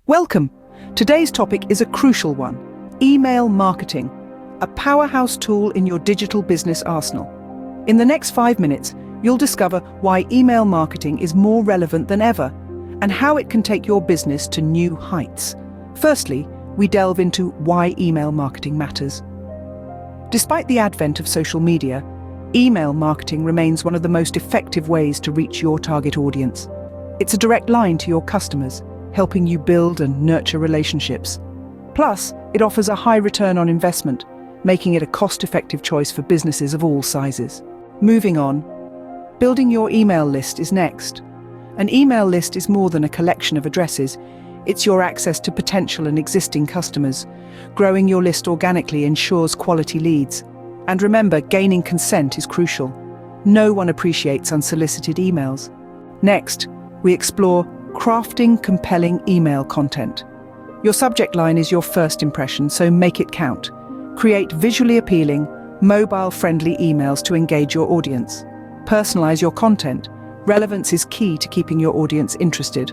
Welcome! Today's topic is a crucial one: email marketing, a powerhouse tool in your digital business arsenal. In the next 5 minutes, you'll discover why email marketing is more relevant than ever and how it can take your business to new heights. Firstly, we delve into why email marketing matters. Despite the advent of social media, email marketing remains one of the most effective ways to reach your target audience. It's a direct line to your customers, helping you build and nurture relationships. Plus, it offers a high return on investment, making it a cost-effective choice for businesses of all sizes. Moving on, building your email list is next. An email list is more than a collection of addresses. It's your access to potential and existing customers. Growing your list organically ensures quality leads. And remember, gaining consent is crucial. No one appreciates unsolicited emails. Next, we explore crafting compelling email content. Your subject line is your first impression, so make it count. Create visually appealing, mobile-friendly emails to engage your audience. Personalize your content. Relevance is key to keeping your audience interested.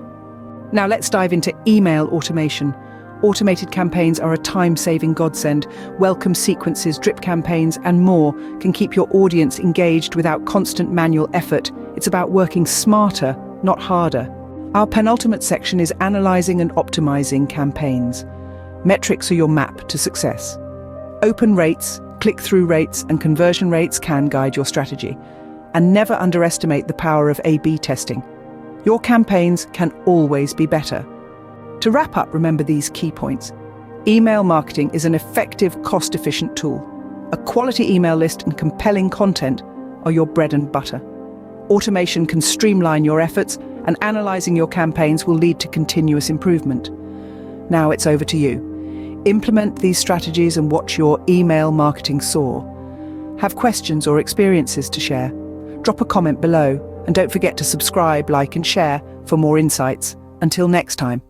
Now let's dive into email automation. Automated campaigns are a time-saving godsend. Welcome sequences, drip campaigns, and more can keep your audience engaged without constant manual effort. It's about working smarter, not harder. Our penultimate section is analyzing and optimizing campaigns. Metrics are your map to success. Open rates, click-through rates, and conversion rates can guide your strategy. And never underestimate the power of A/B testing. Your campaigns can always be better. To wrap up, remember these key points. Email marketing is an effective, cost-efficient tool. A quality email list and compelling content are your bread and butter. Automation can streamline your efforts, and analyzing your campaigns will lead to continuous improvement. Now it's over to you. Implement these strategies and watch your email marketing soar. Have questions or experiences to share? Drop a comment below, and don't forget to subscribe, like, and share for more insights. Until next time.